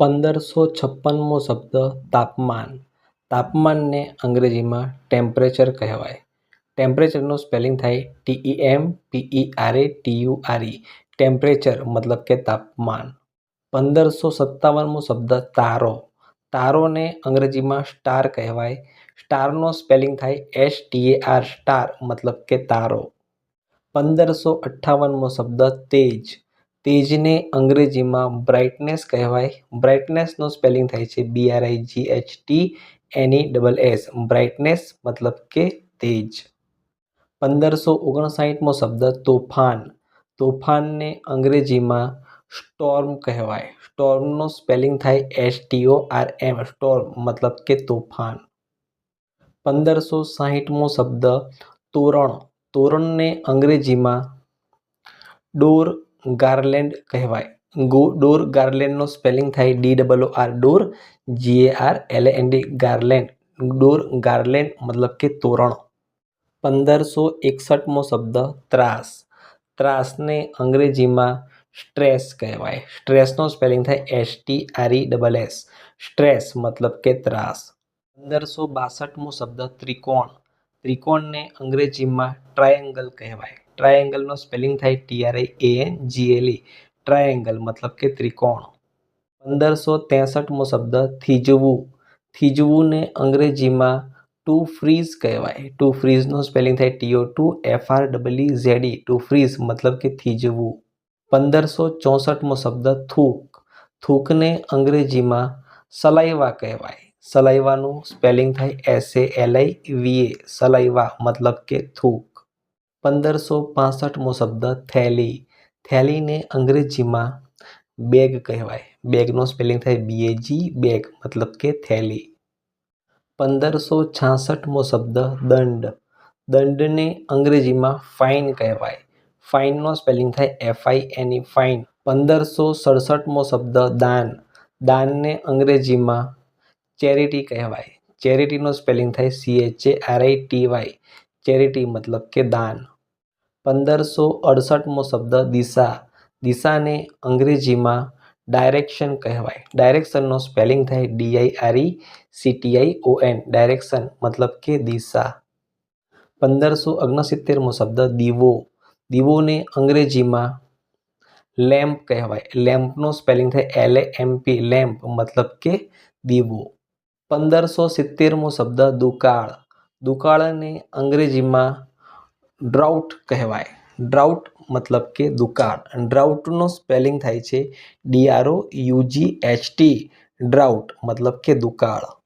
1556મો શબ્દ તાપમાન. તાપમાનને અંગ્રેજીમાં ટેમ્પરેચર કહેવાય. ટેમ્પરેચરનું સ્પેલિંગ થાય TEMPERATURE. ટેમ્પરેચર મતલબ કે તાપમાન. 1557મો શબ્દ તારો. તારોને અંગ્રેજીમાં સ્ટાર કહેવાય. સ્ટારનો સ્પેલિંગ થાય STAR સ્ટાર મતલબ કે તારો. 1558મો શબ્દ તેજ. તેજને અંગ્રેજીમાં બ્રાઇટનેસ કહેવાય. બ્રાઇટનેસનો સ્પેલિંગ થાય છે BRIGHTNESS. બ્રાઇટનેસ મતલબ કે તેજ. 1559મો શબ્દ તોફાન. તોફાનને અંગ્રેજીમાં સ્ટોર્મ કહેવાય. સ્ટોર્મનો સ્પેલિંગ થાય STORM સ્ટોર્મ મતલબ કે તોફાન. 1560મો શબ્દ તોરણ. તોરણને અંગ્રેજીમાં ડોર ગાર્લેન્ડ કહેવાય. ડોર ગાર્લેન્ડનો સ્પેલિંગ થાય DOOR ડોર GARLAND ગાર્લેન્ડ. ડોર ગાર્લેન્ડ મતલબ કે તોરણ. 1561મો શબ્દ ત્રાસ. ત્રાસને અંગ્રેજીમાં સ્ટ્રેસ કહેવાય. સ્ટ્રેસનો સ્પેલિંગ થાય STRESS સ્ટ્રેસ મતલબ કે ત્રાસ. 1562મો શબ્દ ત્રિકોણ. ત્રિકોણને અંગ્રેજીમાં ટ્રાયેંગલ કહેવાય. ટ્રાયેંગલનો સ્પેલિંગ થાય TRIANGLE ટ્રાયેંગલ મતલબ કે ત્રિકોણ. 1563મો શબ્દ થીજવું. થીજવુંને અંગ્રેજીમાં ટુ ફ્રીઝ કહેવાય. ટુ ફ્રીઝનો સ્પેલિંગ થાય TO2FREEZE ટુ ફ્રીઝ મતલબ કે થીજવું. 1564મો શબ્દ થૂક. થૂકને અંગ્રેજીમાં સલાઈવા કહેવાય. સલાઈવાનું સ્પેલિંગ થાય SALIVA સલાઈવા મતલબ કે થૂક. 1565મો શબ્દ થેલી. થેલીને અંગ્રેજીમાં બેગ કહેવાય. બેગનો સ્પેલિંગ થાય BAG બેગ મતલબ કે થેલી. 1566મો શબ્દ દંડ. દંડને અંગ્રેજીમાં ફાઇન કહેવાય. ફાઇનનો સ્પેલિંગ થાય FINE ફાઇન. 1567મો શબ્દ દાન. દાનને અંગ્રેજીમાં ચેરિટી કહેવાય. ચેરિટીનો સ્પેલિંગ થાય CHARITY ચેરિટી મતલબ કે દાન. 1568મો શબ્દ દિશા. દિશાને અંગ્રેજીમાં ડાયરેક્શન કહેવાય. ડાયરેક્શનનો સ્પેલિંગ થાય DIRECTION ડાયરેક્શન મતલબ કે દિશા. 1569મો શબ્દ દીવો. દીવોને અંગ્રેજીમાં લેમ્પ કહેવાય. લેમ્પનો સ્પેલિંગ થાય LAMP લેમ્પ મતલબ કે દીવો. 1570મો શબ્દ દુકાળ. દુકાળને અંગ્રેજીમાં ડ્રાઉટ કહેવાય. ડ્રાઉટ મતલબ કે દુકાળ. ડ્રાઉટનો સ્પેલિંગ થાય છે DROUGHT ડ્રાઉટ મતલબ કે દુકાળ.